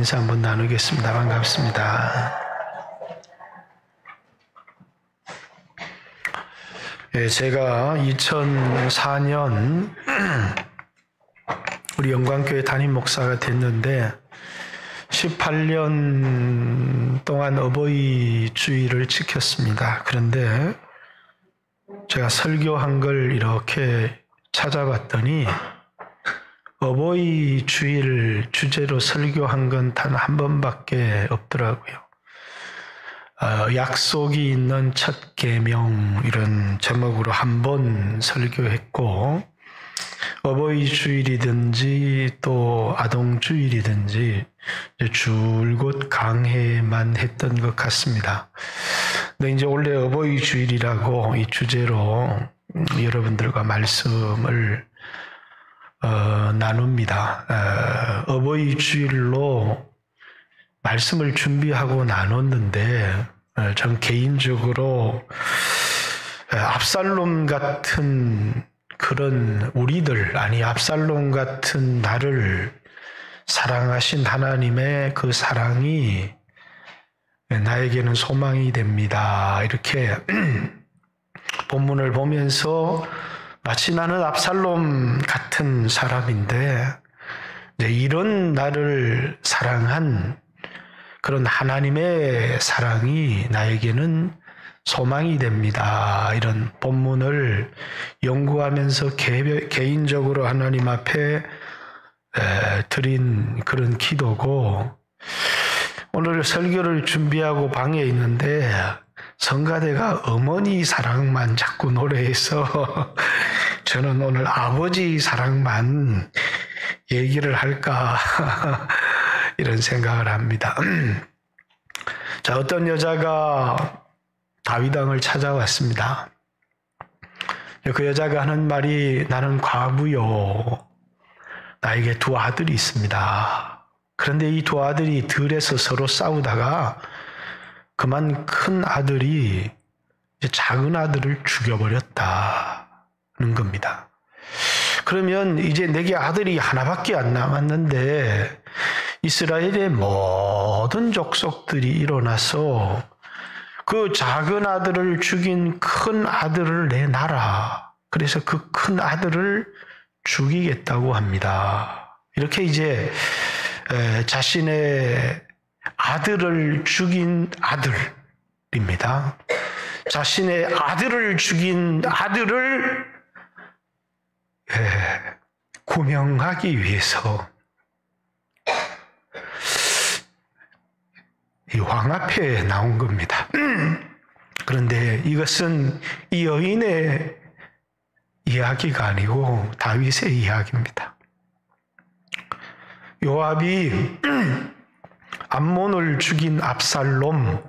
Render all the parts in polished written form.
인사 한번 나누겠습니다. 반갑습니다. 예, 제가 2004년 우리 영광교회 담임 목사가 됐는데 18년 동안 어버이 주일을 지켰습니다. 그런데 제가 설교한 걸 이렇게 찾아봤더니 어버이 주일 주제로 설교한 건 단 한 번밖에 없더라고요. 약속이 있는 첫 계명 이런 제목으로 한 번 설교했고 어버이 주일이든지 또 아동 주일이든지 줄곧 강해만 했던 것 같습니다. 근데 이제 원래 어버이 주일이라고 이 주제로 여러분들과 말씀을 나눕니다. 어버이 주일로 말씀을 준비하고 나눴는데 전 개인적으로 압살롬 같은 그런 우리들, 아니 압살롬 같은 나를 사랑하신 하나님의 그 사랑이 나에게는 소망이 됩니다. 이렇게 본문을 보면서 마치 나는 압살롬 같은 사람인데 이런 나를 사랑한 그런 하나님의 사랑이 나에게는 소망이 됩니다. 이런 본문을 연구하면서 개인적으로 하나님 앞에 드린 그런 기도고, 오늘 설교를 준비하고 방에 있는데 성가대가 어머니 사랑만 자꾸 노래해서 저는 오늘 아버지 사랑만 얘기를 할까 이런 생각을 합니다. 자, 어떤 여자가 다윗 왕을 찾아왔습니다. 그 여자가 하는 말이 나는 과부요. 나에게 두 아들이 있습니다. 그런데 이 두 아들이 들에서 서로 싸우다가 그만 큰 아들이 이제 작은 아들을 죽여버렸다는 겁니다. 그러면 이제 내게 아들이 하나밖에 안 남았는데 이스라엘의 모든 족속들이 일어나서 그 작은 아들을 죽인 큰 아들을 내놔라. 그래서 그 큰 아들을 죽이겠다고 합니다. 이렇게 이제 자신의 아들을 죽인 아들입니다. 자신의 아들을 죽인 아들을 구명하기 위해서 이 왕 앞에 나온 겁니다. 그런데 이것은 이 여인의 이야기가 아니고 다윗의 이야기입니다. 요압이 암몬을 죽인 압살롬,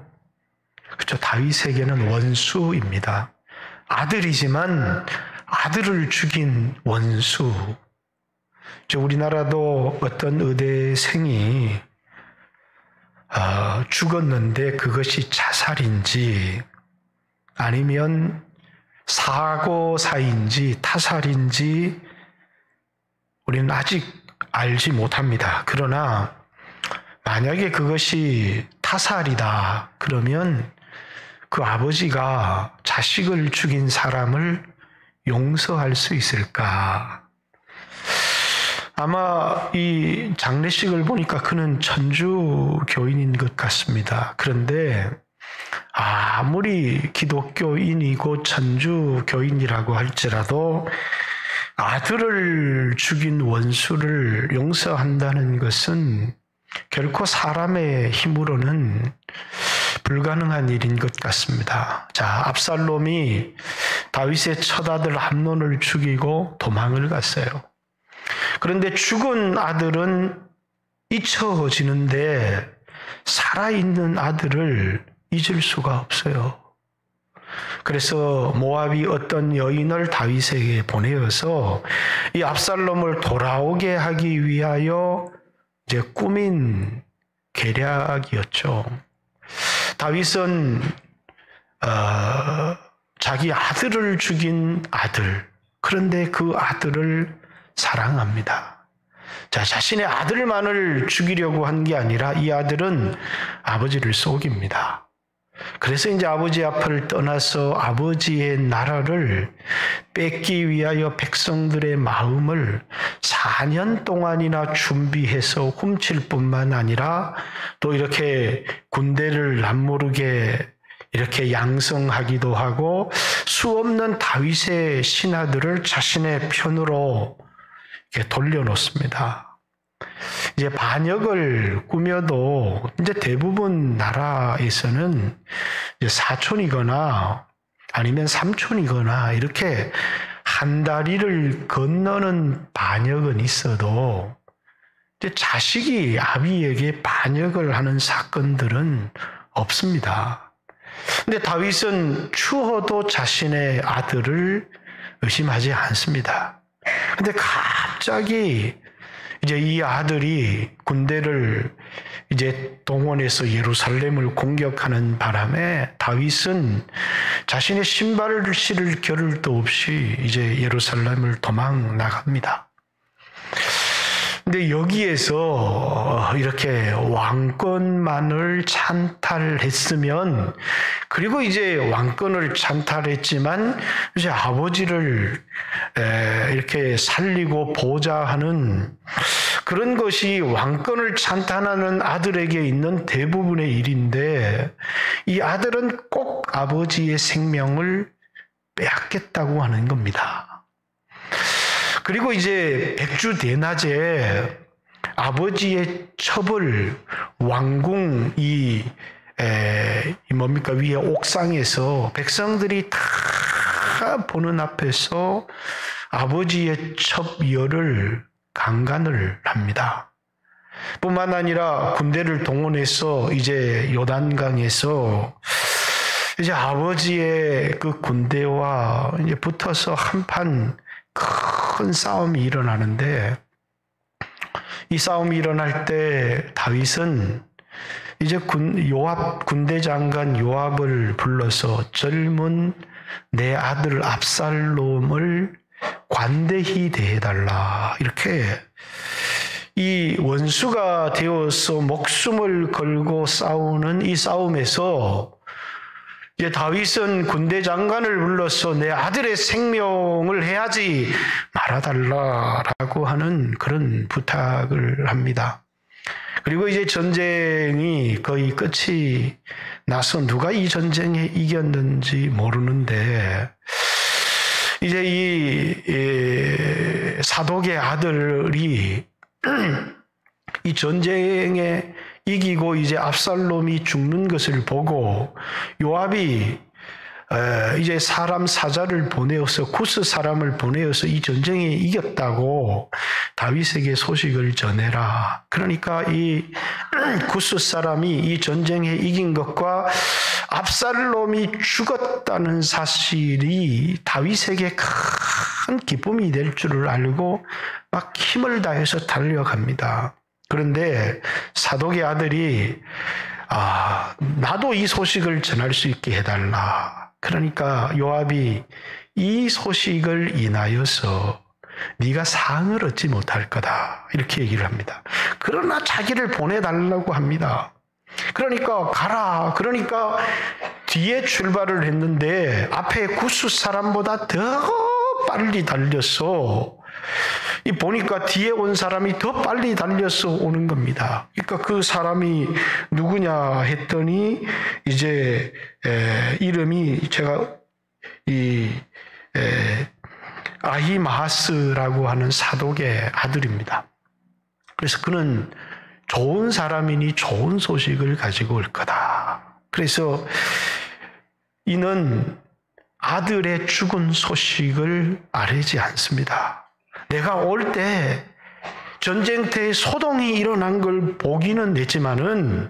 그렇죠? 다윗에게는 원수입니다. 아들이지만 아들을 죽인 원수. 우리나라도 어떤 의대생이 죽었는데 그것이 자살인지 아니면 사고사인지 타살인지 우리는 아직 알지 못합니다. 그러나 만약에 그것이 타살이다 그러면 그 아버지가 자식을 죽인 사람을 용서할 수 있을까? 아마 이 장례식을 보니까 그는 천주교인인 것 같습니다. 그런데 아무리 기독교인이고 천주교인이라고 할지라도 아들을 죽인 원수를 용서한다는 것은 결코 사람의 힘으로는 불가능한 일인 것 같습니다. 자, 압살롬이 다윗의 첫 아들 암논을 죽이고 도망을 갔어요. 그런데 죽은 아들은 잊혀지는데 살아있는 아들을 잊을 수가 없어요. 그래서 모압이 어떤 여인을 다윗에게 보내어서 이 압살롬을 돌아오게 하기 위하여 이제 꾸민 계략이었죠. 다윗은 자기 아들을 죽인 아들, 그런데 그 아들을 사랑합니다. 자, 자신의 아들만을 죽이려고 한 게 아니라 이 아들은 아버지를 속입니다. 그래서 이제 아버지 앞을 떠나서 아버지의 나라를 뺏기 위하여 백성들의 마음을 4년 동안이나 준비해서 훔칠 뿐만 아니라 또 이렇게 군대를 남모르게 이렇게 양성하기도 하고 수없는 다윗의 신하들을 자신의 편으로 이렇게 돌려놓습니다. 이제 반역을 꾸며도 이제 대부분 나라에서는 이제 사촌이거나 아니면 삼촌이거나 이렇게 한 다리를 건너는 반역은 있어도 이제 자식이 아비에게 반역을 하는 사건들은 없습니다. 근데 다윗은 추호도 자신의 아들을 의심하지 않습니다. 근데 갑자기 이제 이 아들이 군대를 이제 동원해서 예루살렘을 공격하는 바람에 다윗은 자신의 신발을 신을 겨를도 없이 이제 예루살렘을 도망 나갑니다. 근데 여기에서 이렇게 왕권만을 찬탈했으면, 그리고 이제 왕권을 찬탈했지만 이제 아버지를 이렇게 살리고 보좌하는 그런 것이 왕권을 찬탈하는 아들에게 있는 대부분의 일인데, 이 아들은 꼭 아버지의 생명을 빼앗겠다고 하는 겁니다. 그리고 이제 백주대낮에 아버지의 첩을 왕궁 위에 옥상에서 백성들이 다 보는 앞에서 아버지의 첩열을 강간을 합니다. 뿐만 아니라 군대를 동원해서 이제 요단강에서 이제 아버지의 그 군대와 이제 붙어서 한판 큰 싸움이 일어나는데, 이 싸움이 일어날 때 다윗은 이제 군대 장관 요압을 불러서 젊은 내 아들 압살롬을 관대히 대해달라, 이렇게 이 원수가 되어서 목숨을 걸고 싸우는 이 싸움에서 이제 다윗은 군대 장관을 불러서 내 아들의 생명을 해야지 말아달라라고 하는 그런 부탁을 합니다. 그리고 이제 전쟁이 거의 끝이 나서 누가 이 전쟁에 이겼는지 모르는데, 이제 이 사독의 아들이 이 전쟁에 이기고 이제 압살롬이 죽는 것을 보고 요압이 이제 사람 사자를 보내어서 구스 사람을 보내어서 이 전쟁에 이겼다고 다윗에게 소식을 전해라. 그러니까 이 구스 사람이 이 전쟁에 이긴 것과 압살롬이 죽었다는 사실이 다윗에게 큰 기쁨이 될 줄을 알고 막 힘을 다해서 달려갑니다. 그런데 사독의 아들이 나도 이 소식을 전할 수 있게 해달라. 그러니까 요압이 이 소식을 인하여서 네가 상을 얻지 못할 거다, 이렇게 얘기를 합니다. 그러나 자기를 보내달라고 합니다. 그러니까 가라. 그러니까 뒤에 출발을 했는데 앞에 구스 사람보다 더 빨리 달렸어. 보니까 뒤에 온 사람이 더 빨리 달려서 오는 겁니다. 그러니까 그 사람이 누구냐 했더니 이제 이름이 제가 아히마하스라고 하는 사독의 아들입니다. 그래서 그는 좋은 사람이니 좋은 소식을 가지고 올 거다. 그래서 이는 아들의 죽은 소식을 아뢰지 않습니다. 내가 올 때 전쟁터에 소동이 일어난 걸 보기는 했지만은,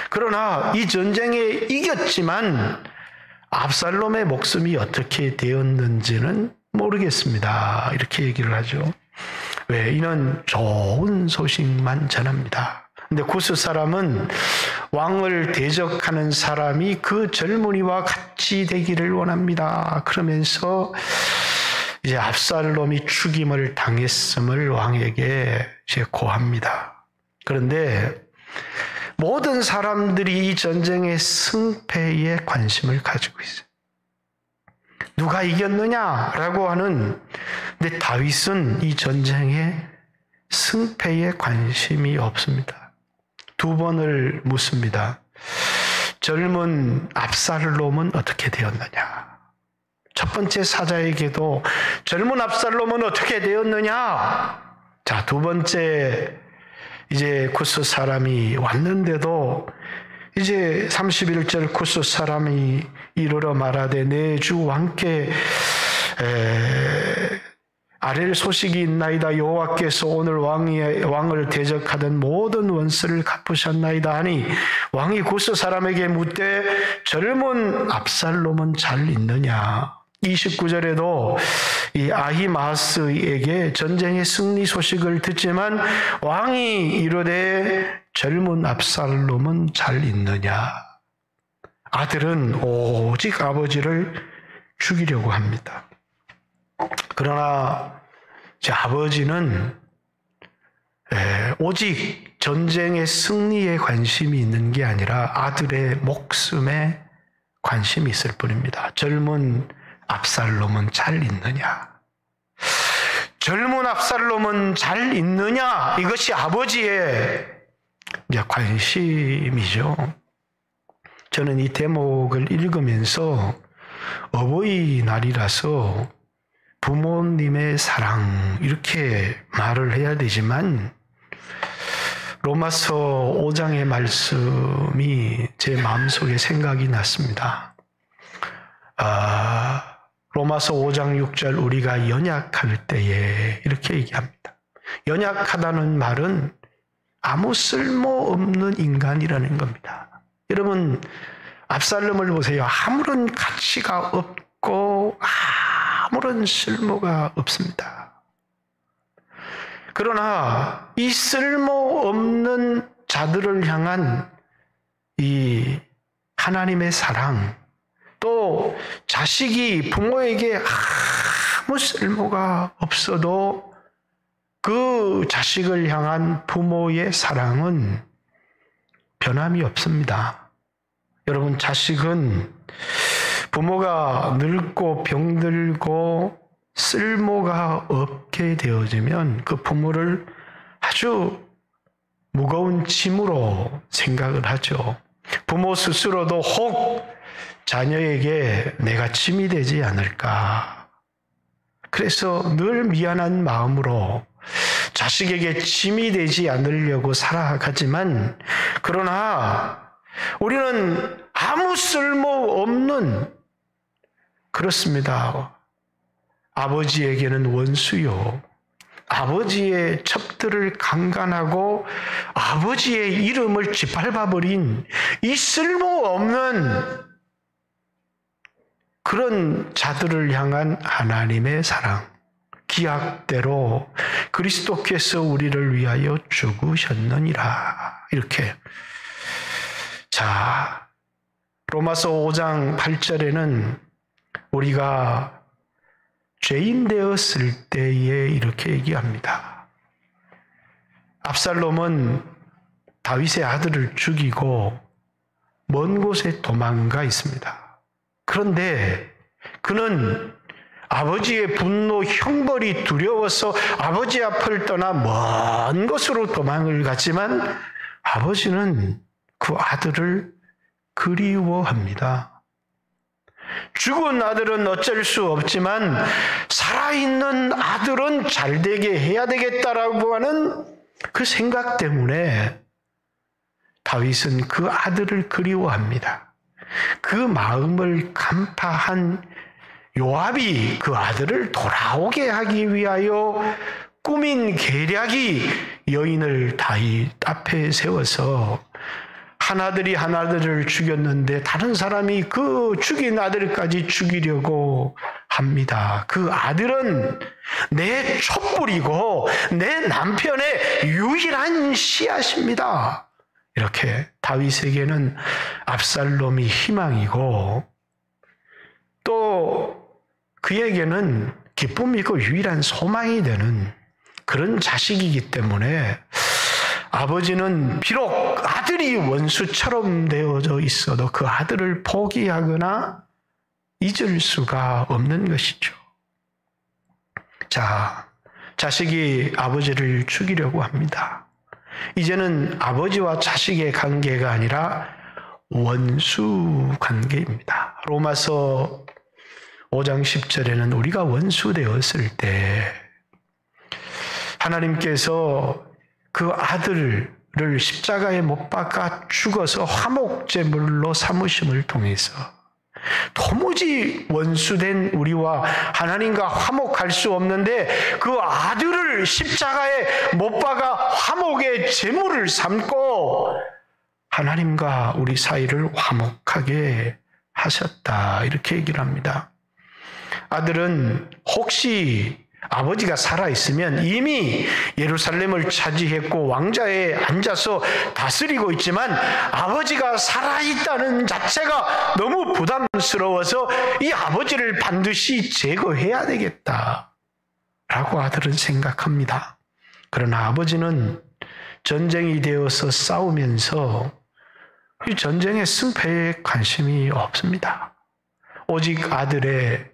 그러나 이 전쟁에 이겼지만 압살롬의 목숨이 어떻게 되었는지는 모르겠습니다, 이렇게 얘기를 하죠. 왜? 이는 좋은 소식만 전합니다. 근데 구스 사람은 왕을 대적하는 사람이 그 젊은이와 같이 되기를 원합니다. 그러면서 이제 압살롬이 죽임을 당했음을 왕에게 이제 고합니다. 그런데 모든 사람들이 이 전쟁의 승패에 관심을 가지고 있어요. 누가 이겼느냐라고 하는, 근데 다윗은 이 전쟁의 승패에 관심이 없습니다. 두 번을 묻습니다. 젊은 압살롬은 어떻게 되었느냐? 첫 번째 사자에게도 젊은 압살롬은 어떻게 되었느냐? 자, 두 번째 이제 구스 사람이 왔는데도 이제 31절 구스 사람이 이르러 말하되 내 주 왕께 아랠 소식이 있나이다. 여호와께서 오늘 왕을 대적하던 모든 원수를 갚으셨나이다 하니 왕이 구스 사람에게 묻되 젊은 압살롬은 잘 있느냐? 29절에도 이 아히마스에게 전쟁의 승리 소식을 듣지만 왕이 이르되 젊은 압살롬은 잘 있느냐? 아들은 오직 아버지를 죽이려고 합니다. 그러나 제 아버지는 오직 전쟁의 승리에 관심이 있는 게 아니라 아들의 목숨에 관심이 있을 뿐입니다. 젊은 압살롬은 잘 있느냐? 젊은 압살롬은 잘 있느냐? 이것이 아버지의 관심이죠. 저는 이 대목을 읽으면서 어버이날이라서 부모님의 사랑 이렇게 말을 해야 되지만 로마서 5장의 말씀이 제 마음속에 생각이 났습니다. 로마서 5장 6절 우리가 연약할 때에 이렇게 얘기합니다. 연약하다는 말은 아무 쓸모없는 인간이라는 겁니다. 여러분 압살롬을 보세요. 아무런 가치가 없고 아무런 쓸모가 없습니다. 그러나 이 쓸모없는 자들을 향한 이 하나님의 사랑, 또 자식이 부모에게 아무 쓸모가 없어도 그 자식을 향한 부모의 사랑은 변함이 없습니다. 여러분, 자식은 부모가 늙고 병들고 쓸모가 없게 되어지면 그 부모를 아주 무거운 짐으로 생각을 하죠. 부모 스스로도 혹 자녀에게 내가 짐이 되지 않을까. 그래서 늘 미안한 마음으로 자식에게 짐이 되지 않으려고 살아가지만, 그러나 우리는 아무 쓸모없는, 그렇습니다. 아버지에게는 원수요. 아버지의 첩들을 강간하고 아버지의 이름을 짓밟아버린 이 쓸모없는 그런 자들을 향한 하나님의 사랑, 기약대로 그리스도께서 우리를 위하여 죽으셨느니라. 이렇게. 자, 로마서 5장 8절에는 우리가 죄인 되었을 때에 이렇게 얘기합니다. 압살롬은 다윗의 아들을 죽이고 먼 곳에 도망가 있습니다. 그런데 그는 아버지의 분노, 형벌이 두려워서 아버지 앞을 떠나 먼 곳으로 도망을 갔지만 아버지는 그 아들을 그리워합니다. 죽은 아들은 어쩔 수 없지만 살아있는 아들은 잘되게 해야 되겠다라고 하는 그 생각 때문에 다윗은 그 아들을 그리워합니다. 그 마음을 간파한 요압이 그 아들을 돌아오게 하기 위하여 꾸민 계략이 여인을 다윗 앞에 세워서 하나들이 하나들을 죽였는데 다른 사람이 그 죽인 아들까지 죽이려고 합니다. 그 아들은 내 촛불이고 내 남편의 유일한 씨앗입니다. 이렇게 다윗에게는 압살롬이 희망이고 또 그에게는 기쁨이고 유일한 소망이 되는 그런 자식이기 때문에 아버지는 비록 아들이 원수처럼 되어져 있어도 그 아들을 포기하거나 잊을 수가 없는 것이죠. 자, 자식이 아버지를 죽이려고 합니다. 이제는 아버지와 자식의 관계가 아니라 원수 관계입니다. 로마서 5장 10절에는 우리가 원수 되었을 때 하나님께서 그 아들을 십자가에 못 박아 죽어서 화목제물로 삼으심을 통해서 도무지 원수된 우리와 하나님과 화목할 수 없는데 그 아들을 십자가에 못 박아 화목의 제물을 삼고 하나님과 우리 사이를 화목하게 하셨다. 이렇게 얘기를 합니다. 아들은 혹시 아버지가 살아있으면 이미 예루살렘을 차지했고 왕좌에 앉아서 다스리고 있지만 아버지가 살아있다는 자체가 너무 부담스러워서 이 아버지를 반드시 제거해야 되겠다 라고 아들은 생각합니다. 그러나 아버지는 전쟁이 되어서 싸우면서 이 전쟁의 승패에 관심이 없습니다. 오직 아들의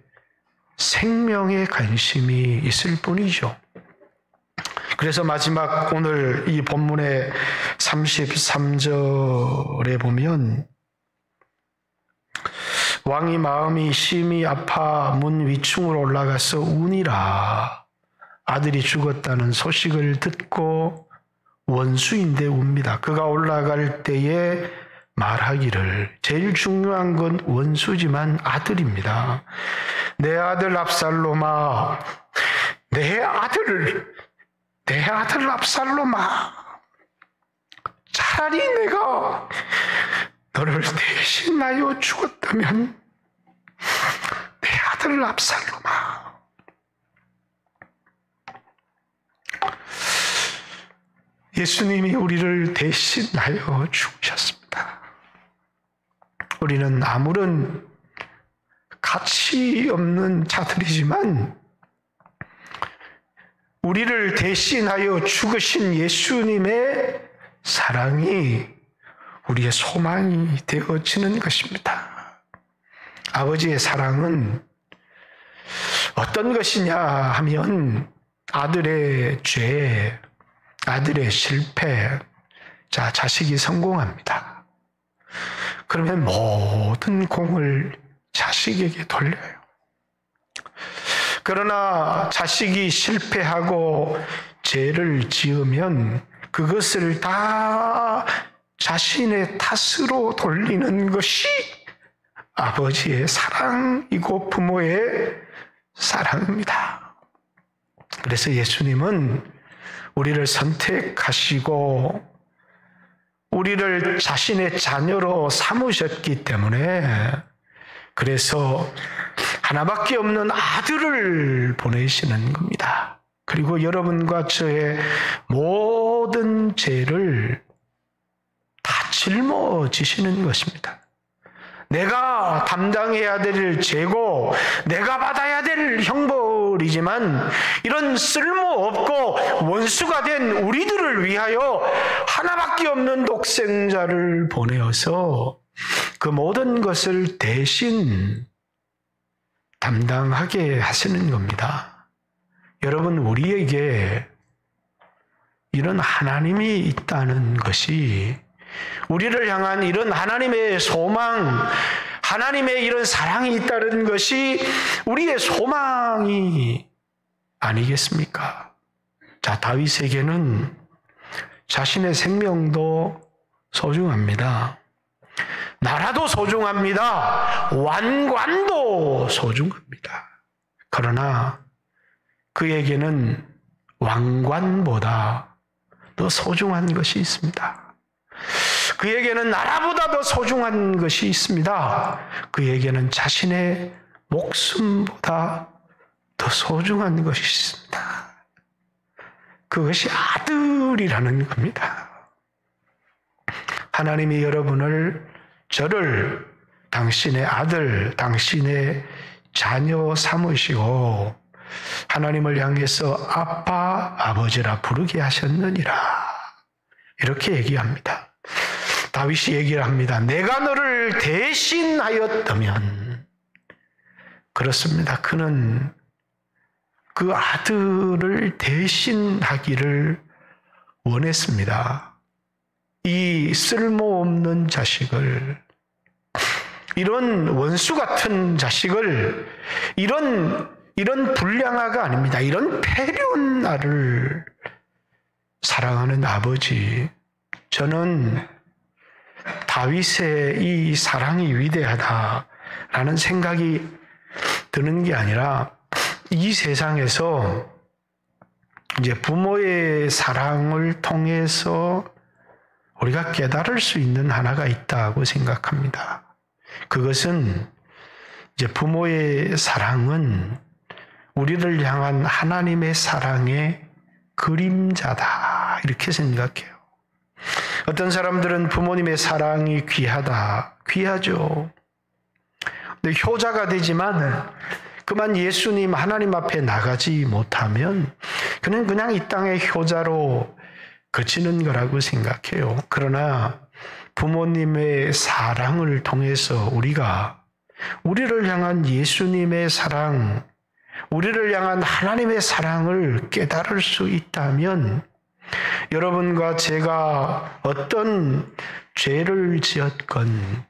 생명에 관심이 있을 뿐이죠. 그래서 마지막 오늘 이 본문의 33절에 보면 왕이 마음이 심히 아파 문 위층으로 올라가서 우니라. 아들이 죽었다는 소식을 듣고 원수인데 웁니다. 그가 올라갈 때에 말하기를, 제일 중요한 건 원수지만 아들입니다. 내 아들 압살롬아, 내 아들 압살롬아, 차라리 내가 너를 대신하여 죽었다면 내 아들 압살롬아. 예수님이 우리를 대신하여 죽으셨습니다. 우리는 아무런 가치 없는 자들이지만 우리를 대신하여 죽으신 예수님의 사랑이 우리의 소망이 되어지는 것입니다. 아버지의 사랑은 어떤 것이냐 하면 아들의 죄, 아들의 실패, 자, 자식이 성공합니다. 그러면 모든 공을 자식에게 돌려요. 그러나 자식이 실패하고 죄를 지으면 그것을 다 자신의 탓으로 돌리는 것이 아버지의 사랑이고 부모의 사랑입니다. 그래서 예수님은 우리를 선택하시고 우리를 자신의 자녀로 삼으셨기 때문에 그래서 하나밖에 없는 아들을 보내시는 겁니다. 그리고 여러분과 저의 모든 죄를 다 짊어지시는 것입니다. 내가 담당해야 될 죄고 내가 받아야 될 형벌이지만 이런 쓸모없고 원수가 된 우리들을 위하여 하나밖에 없는 독생자를 보내어서 그 모든 것을 대신 담당하게 하시는 겁니다. 여러분, 우리에게 이런 하나님이 있다는 것이, 우리를 향한 이런 하나님의 소망, 하나님의 이런 사랑이 있다는 것이 우리의 소망이 아니겠습니까? 자, 다윗에게는 자신의 생명도 소중합니다. 나라도 소중합니다. 왕관도 소중합니다. 그러나 그에게는 왕관보다 더 소중한 것이 있습니다. 그에게는 나라보다 더 소중한 것이 있습니다. 그에게는 자신의 목숨보다 더 소중한 것이 있습니다. 그것이 아들이라는 겁니다. 하나님이 여러분을, 저를 당신의 아들, 당신의 자녀 삼으시고 하나님을 향해서 아빠, 아버지라 부르게 하셨느니라. 이렇게 얘기합니다. 다윗이 얘기를 합니다. 내가 너를 대신하였다면. 그렇습니다. 그는 그 아들을 대신하기를 원했습니다. 이 쓸모없는 자식을, 이런 원수 같은 자식을, 이런 불량아가 아닙니다. 이런 패륜 아를 사랑하는 아버지, 저는 다윗의 이 사랑이 위대하다라는 생각이 드는 게 아니라 이 세상에서 이제 부모의 사랑을 통해서 우리가 깨달을 수 있는 하나가 있다고 생각합니다. 그것은 이제 부모의 사랑은 우리를 향한 하나님의 사랑의 그림자다, 이렇게 생각해요. 어떤 사람들은 부모님의 사랑이 귀하다. 귀하죠. 근데 효자가 되지만 그만 예수님 하나님 앞에 나가지 못하면 그냥 이 땅의 효자로 그치는 거라고 생각해요. 그러나 부모님의 사랑을 통해서 우리를 향한 예수님의 사랑, 우리를 향한 하나님의 사랑을 깨달을 수 있다면 여러분과 제가 어떤 죄를 지었건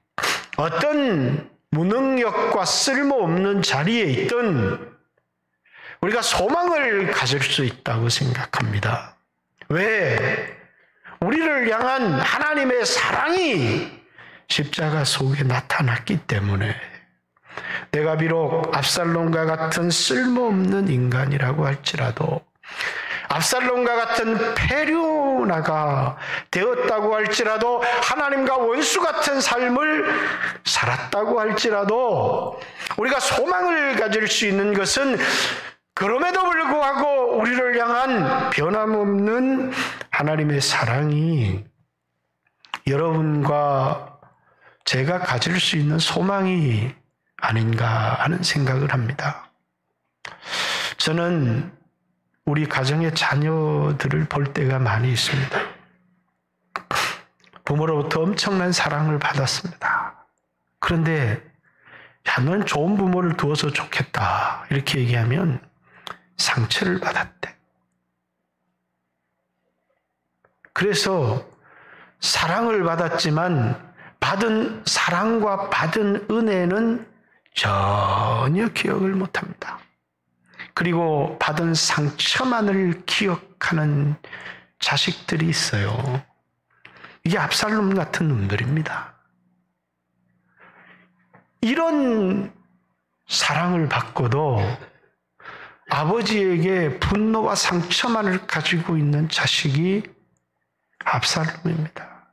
어떤 무능력과 쓸모없는 자리에 있든 우리가 소망을 가질 수 있다고 생각합니다. 왜? 우리를 향한 하나님의 사랑이 십자가 속에 나타났기 때문에. 내가 비록 압살롬과 같은 쓸모없는 인간이라고 할지라도, 압살롬과 같은 패륜아가 되었다고 할지라도, 하나님과 원수 같은 삶을 살았다고 할지라도 우리가 소망을 가질 수 있는 것은 그럼에도 불구하고 우리를 향한 변함없는 하나님의 사랑이 여러분과 제가 가질 수 있는 소망이 아닌가 하는 생각을 합니다. 저는 우리 가정의 자녀들을 볼 때가 많이 있습니다. 부모로부터 엄청난 사랑을 받았습니다. 그런데 야, 넌 좋은 부모를 두어서 좋겠다 이렇게 얘기하면 상처를 받았대. 그래서 사랑을 받았지만 받은 사랑과 받은 은혜는 전혀 기억을 못합니다. 그리고 받은 상처만을 기억하는 자식들이 있어요. 이게 압살롬 같은 놈들입니다. 이런 사랑을 받고도 아버지에게 분노와 상처만을 가지고 있는 자식이 압살롬입니다.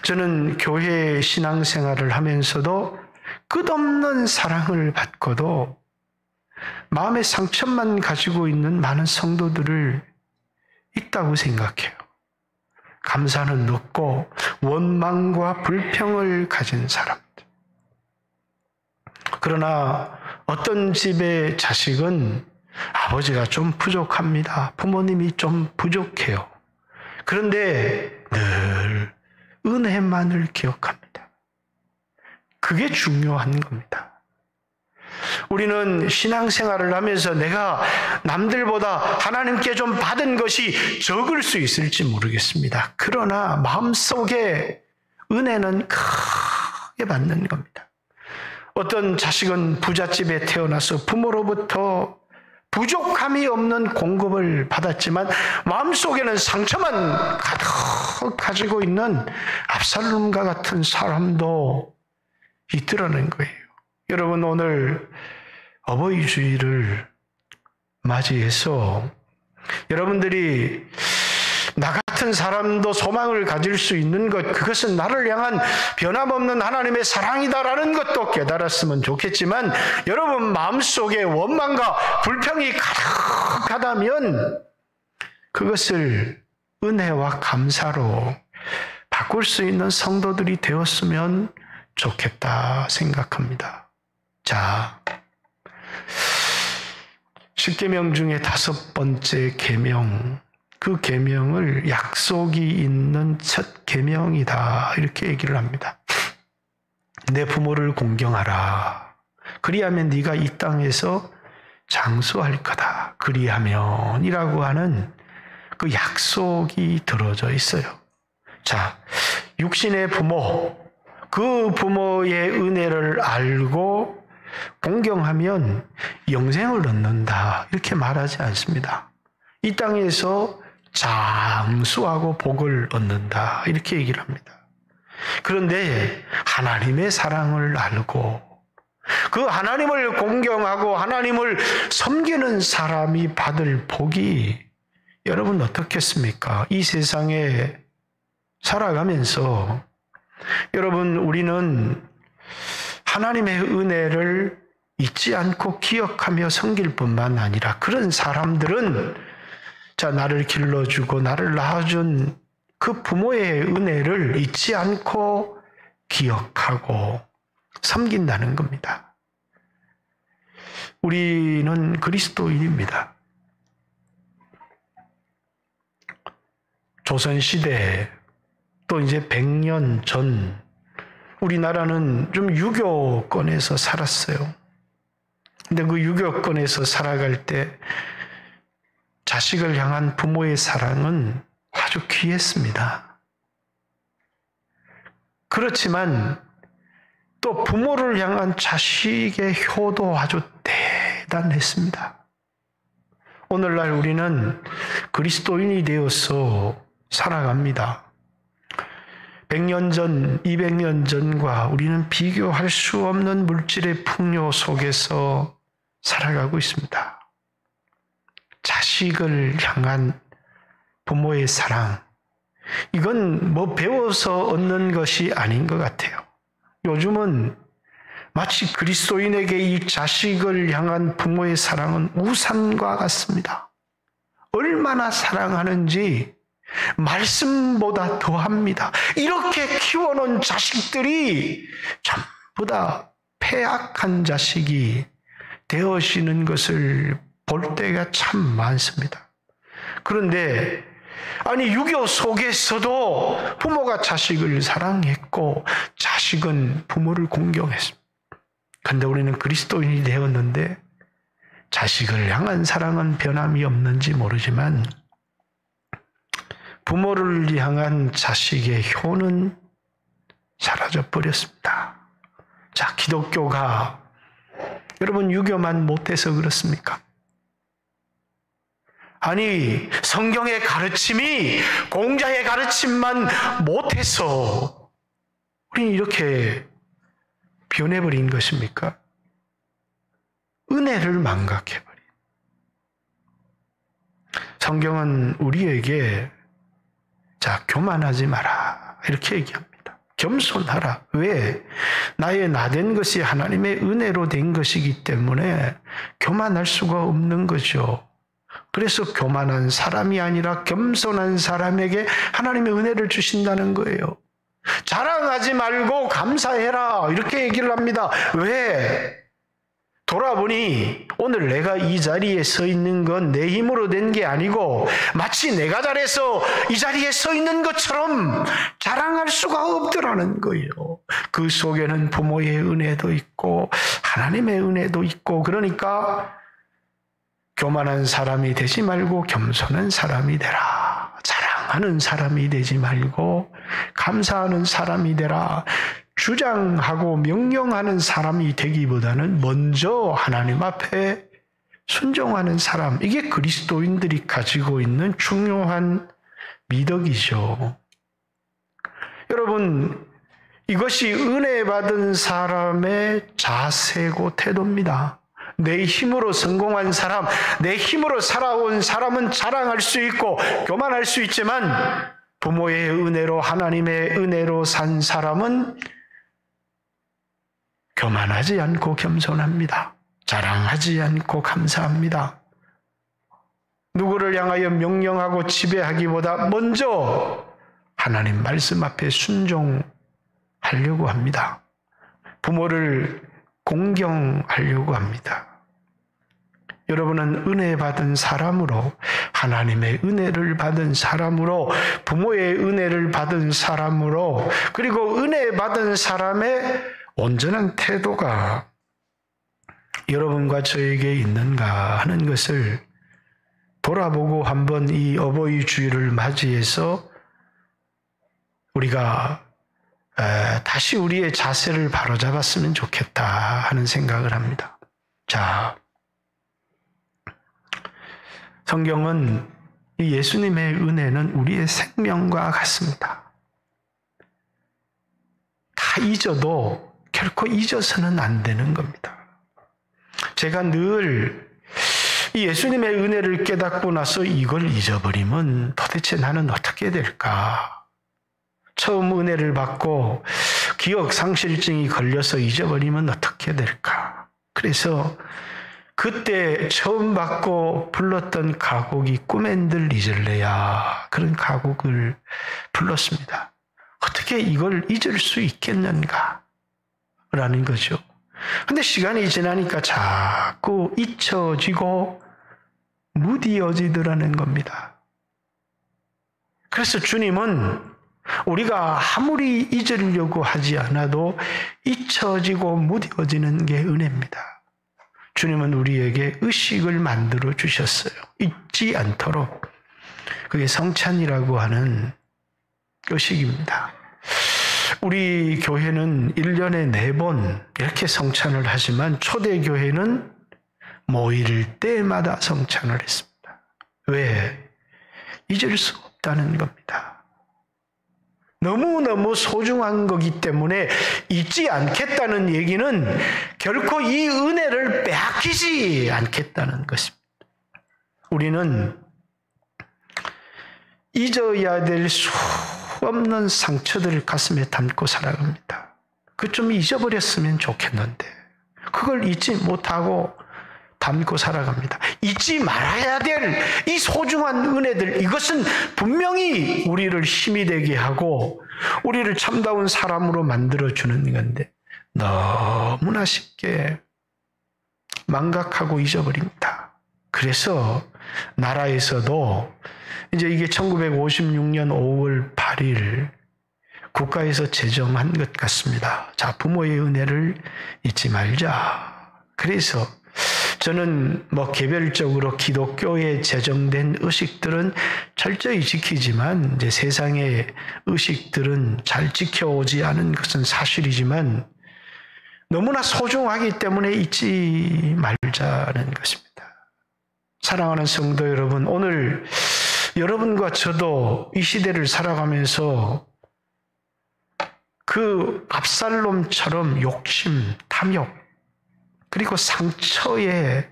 저는 교회 신앙생활을 하면서도 끝없는 사랑을 받고도 마음의 상처만 가지고 있는 많은 성도들을 있다고 생각해요. 감사는 없고 원망과 불평을 가진 사람들. 그러나 어떤 집의 자식은 아버지가 좀 부족합니다. 부모님이 좀 부족해요. 그런데 늘 은혜만을 기억합니다. 그게 중요한 겁니다. 우리는 신앙생활을 하면서 내가 남들보다 하나님께 좀 받은 것이 적을 수 있을지 모르겠습니다. 그러나 마음속에 은혜는 크게 받는 겁니다. 어떤 자식은 부잣집에 태어나서 부모로부터 부족함이 없는 공급을 받았지만 마음속에는 상처만 가득 가지고 있는 압살롬과 같은 사람도 있더라는 거예요. 여러분, 오늘 어버이 주일을 맞이해서 여러분들이 나 같은 사람도 소망을 가질 수 있는 것, 그것은 나를 향한 변함없는 하나님의 사랑이다라는 것도 깨달았으면 좋겠지만, 여러분 마음속에 원망과 불평이 가득하다면 그것을 은혜와 감사로 바꿀 수 있는 성도들이 되었으면 좋겠다 생각합니다. 자, 10계명 중에 5번째 계명, 그 계명을 약속이 있는 첫 계명이다 이렇게 얘기를 합니다. 내 부모를 공경하라. 그리하면 네가 이 땅에서 장수할 거다. 그리하면이라고 하는 그 약속이 들어져 있어요. 자, 육신의 부모, 그 부모의 은혜를 알고 공경하면 영생을 얻는다 이렇게 말하지 않습니다. 이 땅에서 장수하고 복을 얻는다 이렇게 얘기를 합니다. 그런데 하나님의 사랑을 알고 그 하나님을 공경하고 하나님을 섬기는 사람이 받을 복이 여러분 어떻겠습니까? 이 세상에 살아가면서 여러분 우리는 하나님의 은혜를 잊지 않고 기억하며 섬길 뿐만 아니라 그런 사람들은 나를 길러주고 나를 낳아준 그 부모의 은혜를 잊지 않고 기억하고 섬긴다는 겁니다. 우리는 그리스도인입니다. 조선시대 또 이제 100년 전 우리나라는 좀 유교권에서 살았어요. 근데 그 유교권에서 살아갈 때 자식을 향한 부모의 사랑은 아주 귀했습니다. 그렇지만 또 부모를 향한 자식의 효도 아주 대단했습니다. 오늘날 우리는 그리스도인이 되어서 살아갑니다. 100년 전, 200년 전과 우리는 비교할 수 없는 물질의 풍요 속에서 살아가고 있습니다. 자식을 향한 부모의 사랑, 이건 배워서 얻는 것이 아닌 것 같아요. 요즘은 마치 그리스도인에게 이 자식을 향한 부모의 사랑은 우상과 같습니다. 얼마나 사랑하는지 말씀보다 더합니다. 이렇게 키워놓은 자식들이 전부 다 패악한 자식이 되어지는 것을 볼 때가 참 많습니다. 그런데 유교 속에서도 부모가 자식을 사랑했고 자식은 부모를 공경했습니다. 그런데 우리는 그리스도인이 되었는데 자식을 향한 사랑은 변함이 없는지 모르지만 부모를 향한 자식의 효는 사라져버렸습니다. 자, 기독교가 여러분 유교만 못해서 그렇습니까? 성경의 가르침이 공자의 가르침만 못해서 우리는 이렇게 변해버린 것입니까? 은혜를 망각해버린. 성경은 우리에게 교만하지 마라 이렇게 얘기합니다. 겸손하라. 왜? 나의 나된 것이 하나님의 은혜로 된 것이기 때문에 교만할 수가 없는 거죠. 그래서 교만한 사람이 아니라 겸손한 사람에게 하나님의 은혜를 주신다는 거예요. 자랑하지 말고 감사해라 이렇게 얘기를 합니다. 왜? 돌아보니 오늘 내가 이 자리에 서 있는 건 내 힘으로 된 게 아니고 마치 내가 잘해서 이 자리에 서 있는 것처럼 자랑할 수가 없더라는 거예요. 그 속에는 부모의 은혜도 있고 하나님의 은혜도 있고 그러니까 교만한 사람이 되지 말고 겸손한 사람이 되라. 자랑하는 사람이 되지 말고 감사하는 사람이 되라. 주장하고 명령하는 사람이 되기보다는 먼저 하나님 앞에 순종하는 사람, 이게 그리스도인들이 가지고 있는 중요한 미덕이죠. 여러분, 이것이 은혜 받은 사람의 자세고 태도입니다. 내 힘으로 성공한 사람, 내 힘으로 살아온 사람은 자랑할 수 있고 교만할 수 있지만 부모의 은혜로 하나님의 은혜로 산 사람은 교만하지 않고 겸손합니다. 자랑하지 않고 감사합니다. 누구를 향하여 명령하고 지배하기보다 먼저 하나님 말씀 앞에 순종하려고 합니다. 부모를 공경하려고 합니다. 여러분은 은혜 받은 사람으로, 하나님의 은혜를 받은 사람으로, 부모의 은혜를 받은 사람으로, 그리고 은혜 받은 사람의 온전한 태도가 여러분과 저에게 있는가 하는 것을 돌아보고 한번 이 어버이 주일을 맞이해서 우리가 다시 우리의 자세를 바로잡았으면 좋겠다 하는 생각을 합니다. 자, 성경은 이 예수님의 은혜는 우리의 생명과 같습니다. 다 잊어도 결코 잊어서는 안 되는 겁니다. 제가 늘 이 예수님의 은혜를 깨닫고 나서 이걸 잊어버리면 도대체 나는 어떻게 될까? 처음 은혜를 받고 기억 상실증이 걸려서 잊어버리면 어떻게 될까? 그래서 그때 처음 받고 불렀던 가곡이 꿈엔들 잊을래야, 그런 가곡을 불렀습니다. 어떻게 이걸 잊을 수 있겠는가? 라는 거죠. 근데 시간이 지나니까 자꾸 잊혀지고 무디어지더라는 겁니다. 그래서 주님은 우리가 아무리 잊으려고 하지 않아도 잊혀지고 무디어지는 게 은혜입니다. 주님은 우리에게 의식을 만들어 주셨어요. 잊지 않도록. 그게 성찬이라고 하는 의식입니다. 우리 교회는 1년에 4번 이렇게 성찬을 하지만 초대교회는 모일 때마다 성찬을 했습니다. 왜? 잊을 수 없다는 겁니다. 너무너무 소중한 거기 때문에 잊지 않겠다는 얘기는 결코 이 은혜를 빼앗기지 않겠다는 것입니다. 우리는 잊어야 될 수 없는 상처들을 가슴에 담고 살아갑니다. 그 좀 잊어버렸으면 좋겠는데 그걸 잊지 못하고 담고 살아갑니다. 잊지 말아야 될 이 소중한 은혜들, 이것은 분명히 우리를 힘이 되게 하고 우리를 참다운 사람으로 만들어주는 건데 너무나 쉽게 망각하고 잊어버립니다. 그래서 나라에서도 이제 이게 1956년 5월 8일 국가에서 제정한 것 같습니다. 자, 부모의 은혜를 잊지 말자. 그래서 저는 개별적으로 기독교에 제정된 의식들은 철저히 지키지만 이제 세상의 의식들은 잘 지켜오지 않은 것은 사실이지만 너무나 소중하기 때문에 잊지 말자는 것입니다. 사랑하는 성도 여러분, 오늘 여러분과 저도 이 시대를 살아가면서 그 압살롬처럼 욕심, 탐욕, 그리고 상처에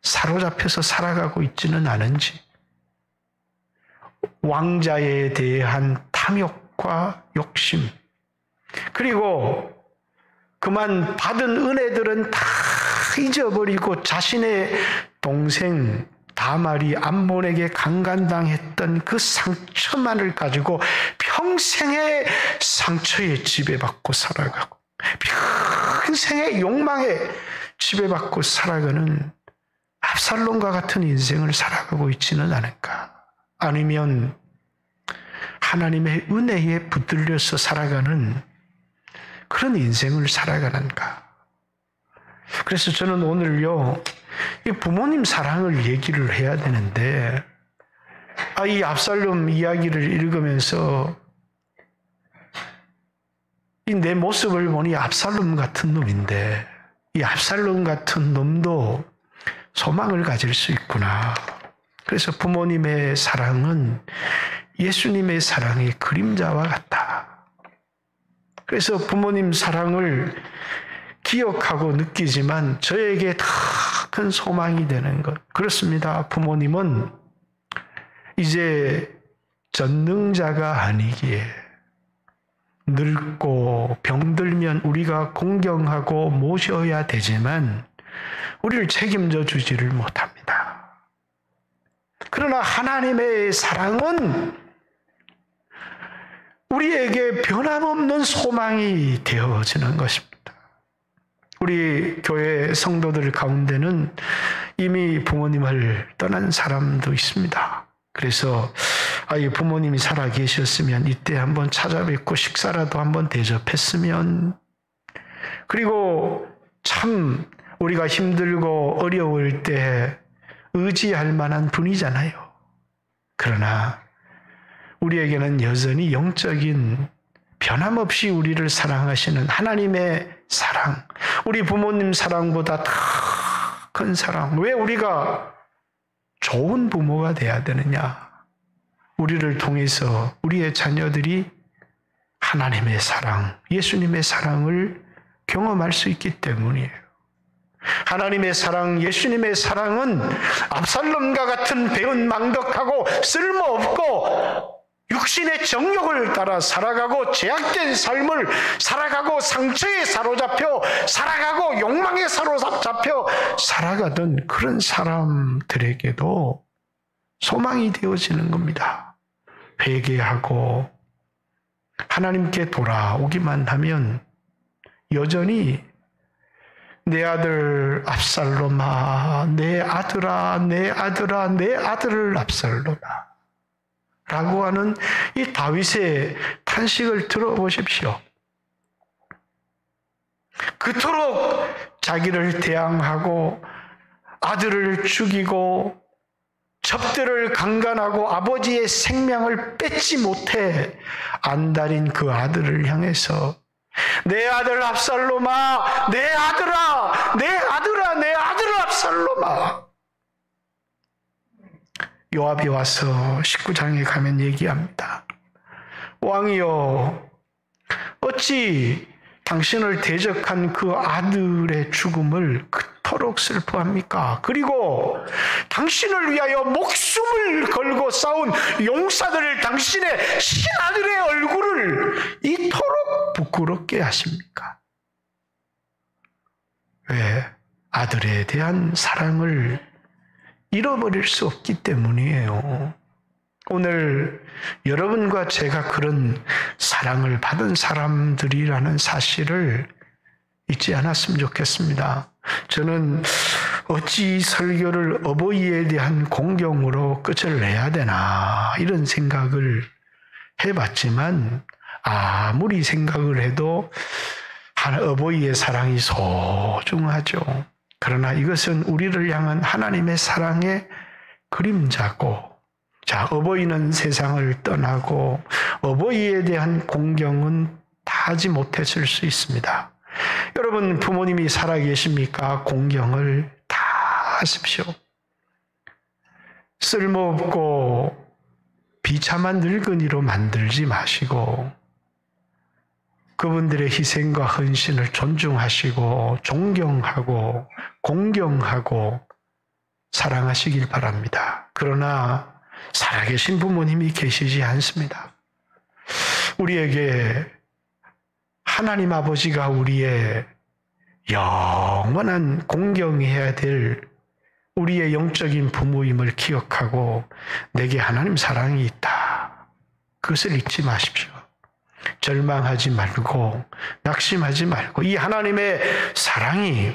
사로잡혀서 살아가고 있지는 않은지, 왕자에 대한 탐욕과 욕심, 그리고 그만 받은 은혜들은 다 잊어버리고 자신의 동생 다말이 암몬에게 강간당했던 그 상처만을 가지고 평생의 상처에 지배받고 살아가고 평생의 욕망에 지배받고 살아가는 압살롬과 같은 인생을 살아가고 있지는 않을까? 아니면 하나님의 은혜에 붙들려서 살아가는 그런 인생을 살아가는가? 그래서 저는 오늘요, 이 부모님 사랑을 얘기를 해야 되는데, 이 압살롬 이야기를 읽으면서 이 내 모습을 보니 압살롬 같은 놈인데, 이 압살롬 같은 놈도 소망을 가질 수 있구나. 그래서 부모님의 사랑은 예수님의 사랑의 그림자와 같다. 그래서 부모님 사랑을 기억하고 느끼지만 저에게 더 큰 소망이 되는 것. 그렇습니다. 부모님은 이제 전능자가 아니기에 늙고 병들면 우리가 공경하고 모셔야 되지만 우리를 책임져 주지를 못합니다. 그러나 하나님의 사랑은 우리에게 변함없는 소망이 되어지는 것입니다. 우리 교회 성도들 가운데는 이미 부모님을 떠난 사람도 있습니다. 그래서 이 부모님이 살아 계셨으면 이때 한번 찾아뵙고 식사라도 한번 대접했으면, 그리고 참 우리가 힘들고 어려울 때 의지할 만한 분이잖아요. 그러나 우리에게는 여전히 영적인 변함없이 우리를 사랑하시는 하나님의 사랑, 우리 부모님 사랑보다 더 큰 사랑. 왜 우리가 좋은 부모가 돼야 되느냐? 우리를 통해서 우리의 자녀들이 하나님의 사랑, 예수님의 사랑을 경험할 수 있기 때문이에요. 하나님의 사랑, 예수님의 사랑은 압살롬과 같은 배은망덕하고 쓸모없고 육신의 정욕을 따라 살아가고 제약된 삶을 살아가고 상처에 사로잡혀 살아가고 욕망에 사로잡혀 살아가던 그런 사람들에게도 소망이 되어지는 겁니다. 회개하고 하나님께 돌아오기만 하면 여전히 내 아들 압살롬아, 내 아들아, 내 아들아, 내 아들을 압살롬아 라고 하는 이 다윗의 탄식을 들어보십시오. 그토록 자기를 대항하고 아들을 죽이고 접대를 강간하고 아버지의 생명을 뺏지 못해 안달인 그 아들을 향해서 내 아들 압살롬아, 내 아들아, 내 아들아, 내 아들 압살롬아. 요압이 와서 19장에 가면 얘기합니다. 왕이여, 어찌 당신을 대적한 그 아들의 죽음을 그토록 슬퍼합니까? 그리고 당신을 위하여 목숨을 걸고 싸운 용사들 당신의 신아들의 얼굴을 이토록 부끄럽게 하십니까? 왜? 아들에 대한 사랑을 잃어버릴 수 없기 때문이에요. 오늘 여러분과 제가 그런 사랑을 받은 사람들이라는 사실을 잊지 않았으면 좋겠습니다. 저는 어찌 설교를 어버이에 대한 공경으로 끝을 내야 되나 이런 생각을 해봤지만 아무리 생각을 해도 어버이의 사랑이 소중하죠. 그러나 이것은 우리를 향한 하나님의 사랑의 그림자고, 자, 어버이는 세상을 떠나고 어버이에 대한 공경은 다 하지 못했을 수 있습니다. 여러분 부모님이 살아계십니까? 공경을 다 하십시오. 쓸모없고 비참한 늙은이로 만들지 마시고 그분들의 희생과 헌신을 존중하시고 존경하고 공경하고 사랑하시길 바랍니다. 그러나 살아계신 부모님이 계시지 않습니다. 우리에게 하나님 아버지가 우리의 영원한 공경해야 될 우리의 영적인 부모임을 기억하고 내게 하나님 사랑이 있다. 그것을 잊지 마십시오. 절망하지 말고 낙심하지 말고 이 하나님의 사랑이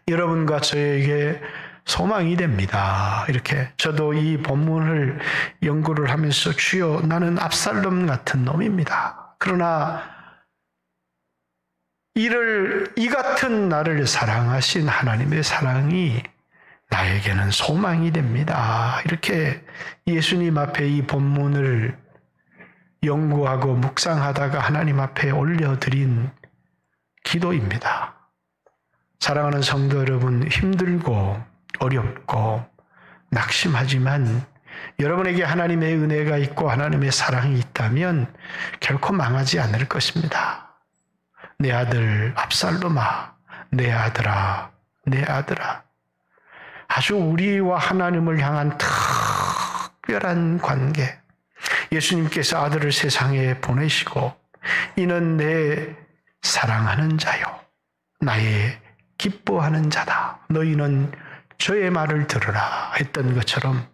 여러분과 저에게 소망이 됩니다. 이렇게 저도 이 본문을 연구를 하면서 주여 나는 압살롬 같은 놈입니다. 그러나 이 같은 나를 사랑하신 하나님의 사랑이 나에게는 소망이 됩니다. 이렇게 예수님 앞에 이 본문을 연구하고 묵상하다가 하나님 앞에 올려드린 기도입니다. 사랑하는 성도 여러분, 힘들고 어렵고 낙심하지만 여러분에게 하나님의 은혜가 있고 하나님의 사랑이 있다면 결코 망하지 않을 것입니다. 내 아들 압살롬아, 내 아들아, 내 아들아. 아주 우리와 하나님을 향한 특별한 관계. 예수님께서 아들을 세상에 보내시고 이는 내 사랑하는 자요 나의 기뻐하는 자다. 너희는 저의 말을 들으라 했던 것처럼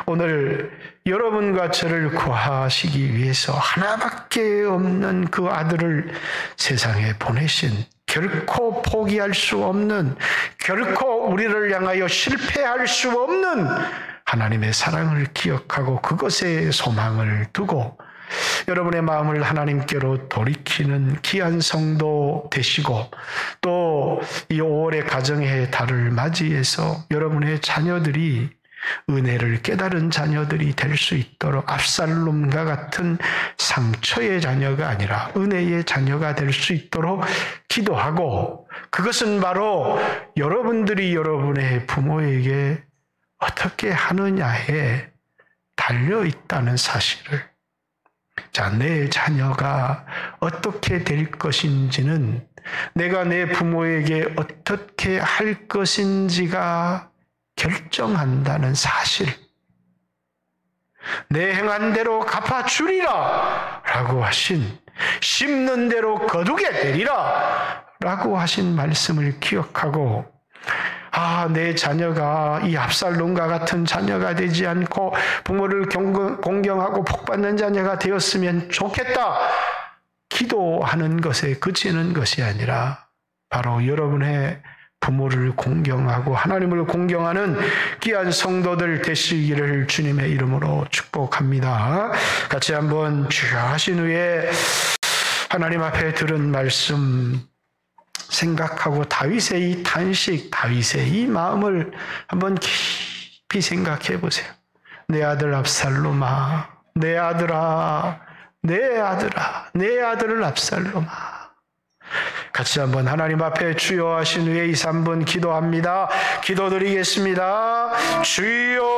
오늘 여러분과 저를 구하시기 위해서 하나밖에 없는 그 아들을 세상에 보내신 결코 포기할 수 없는, 결코 우리를 향하여 실패할 수 없는 하나님의 사랑을 기억하고 그것에 소망을 두고 여러분의 마음을 하나님께로 돌이키는 귀한 성도 되시고, 또 이 5월의 가정의 달을 맞이해서 여러분의 자녀들이 은혜를 깨달은 자녀들이 될 수 있도록 압살롬과 같은 상처의 자녀가 아니라 은혜의 자녀가 될 수 있도록 기도하고, 그것은 바로 여러분들이 여러분의 부모에게 어떻게 하느냐에 달려 있다는 사실을, 자, 내 자녀가 어떻게 될 것인지는 내가 내 부모에게 어떻게 할 것인지가 결정한다는 사실, 내 행한 대로 갚아주리라 라고 하신, 심는 대로 거두게 되리라 라고 하신 말씀을 기억하고, 내 자녀가 이 압살롬과 같은 자녀가 되지 않고 부모를 공경하고 복받는 자녀가 되었으면 좋겠다 기도하는 것에 그치는 것이 아니라, 바로 여러분의 부모를 공경하고 하나님을 공경하는 귀한 성도들 되시기를 주님의 이름으로 축복합니다. 같이 한번 주여 하신 후에 하나님 앞에 들은 말씀 생각하고 다윗의 이 탄식, 다윗의 이 마음을 한번 깊이 생각해 보세요. 내 아들 압살롬아, 내 아들아, 내 아들아, 내 아들을 압살롬아. 같이 한번 하나님 앞에 주여 하신 후에 2, 3분 기도합니다. 기도드리겠습니다. 주여